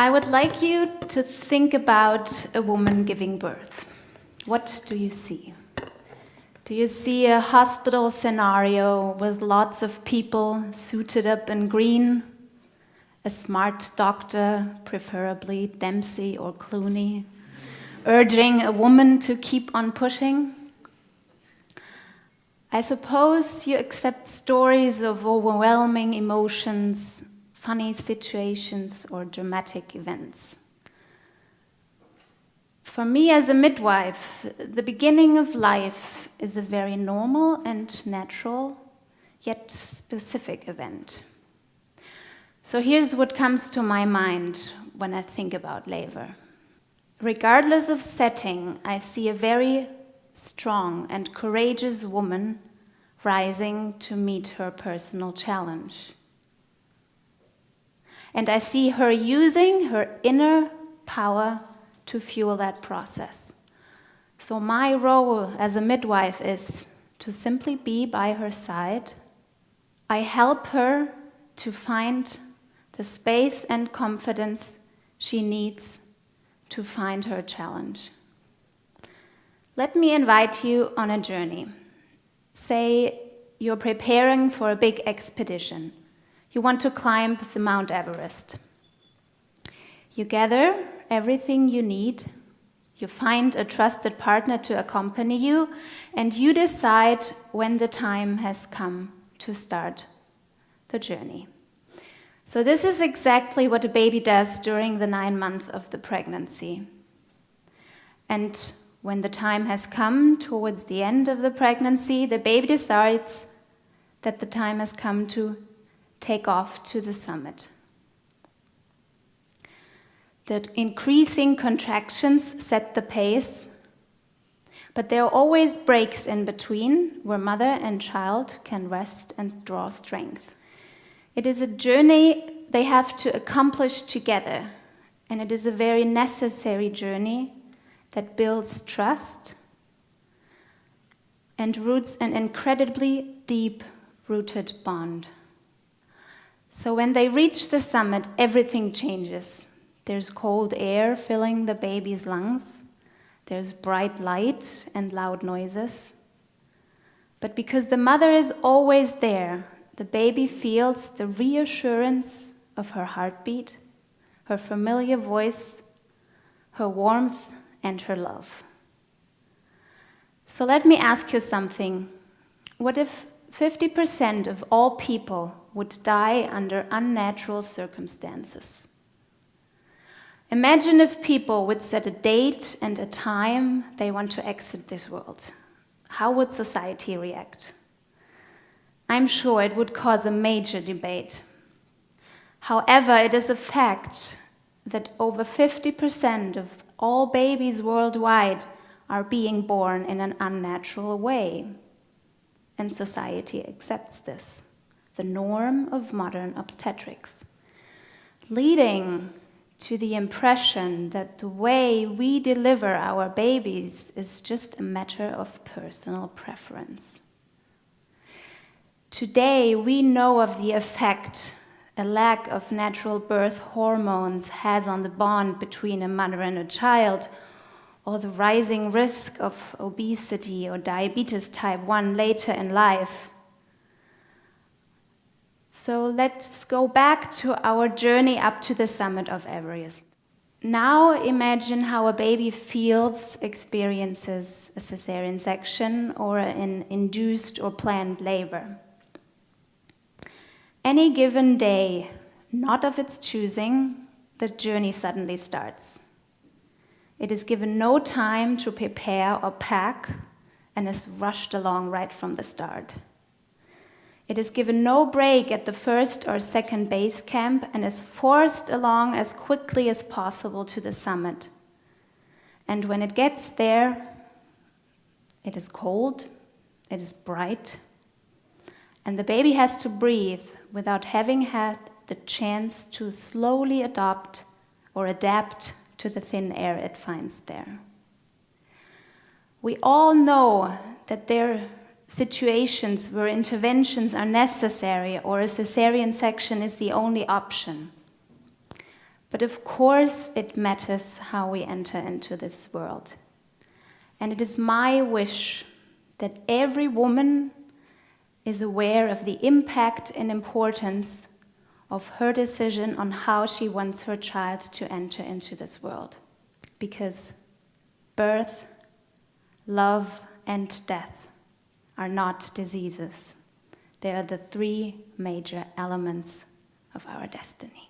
I would like you to think about a woman giving birth. What do you see? Do you see a hospital scenario with lots of people suited up in green? A smart doctor, preferably Dempsey or Clooney, urging a woman to keep on pushing? I suppose you accept stories of overwhelming emotions, funny situations, or dramatic events. For me as a midwife, the beginning of life is a very normal and natural, yet specific event. So here's what comes to my mind when I think about labor. Regardless of setting, I see a very strong and courageous woman rising to meet her personal challenge. And I see her using her inner power to fuel that process. So my role as a midwife is to simply be by her side. I help her to find the space and confidence she needs to find her challenge. Let me invite you on a journey. Say you're preparing for a big expedition. You want to climb the Mount Everest. You gather everything you need, you find a trusted partner to accompany you, and you decide when the time has come to start the journey. So this is exactly what a baby does during the 9 months of the pregnancy. And when the time has come towards the end of the pregnancy, the baby decides that the time has come to take off to the summit. The increasing contractions set the pace, but there are always breaks in between where mother and child can rest and draw strength. It is a journey they have to accomplish together, and it is a very necessary journey that builds trust and roots an incredibly deep-rooted bond. So when they reach the summit, everything changes. There's cold air filling the baby's lungs. There's bright light and loud noises. But because the mother is always there, the baby feels the reassurance of her heartbeat, her familiar voice, her warmth, and her love. So let me ask you something. What if 50% of all people would die under unnatural circumstances? Imagine if people would set a date and a time they want to exit this world. How would society react? I'm sure it would cause a major debate. However, it is a fact that over 50% of all babies worldwide are being born in an unnatural way. And society accepts this, the norm of modern obstetrics, leading to the impression that the way we deliver our babies is just a matter of personal preference. Today, we know of the effect a lack of natural birth hormones has on the bond between a mother and a child, or the rising risk of obesity or diabetes type 1 later in life. So let's go back to our journey up to the summit of Everest. Now imagine how a baby feels, experiences a cesarean section or an induced or planned labor. Any given day, not of its choosing, the journey suddenly starts. It is given no time to prepare or pack and is rushed along right from the start. It is given no break at the first or second base camp and is forced along as quickly as possible to the summit. And when it gets there, it is cold, it is bright, and the baby has to breathe without having had the chance to slowly adapt to the thin air it finds there. We all know that there are situations where interventions are necessary or a cesarean section is the only option. But of course it matters how we enter into this world. And it is my wish that every woman is aware of the impact and importance of her decision on how she wants her child to enter into this world. Because birth, love, and death are not diseases. They are the three major elements of our destiny.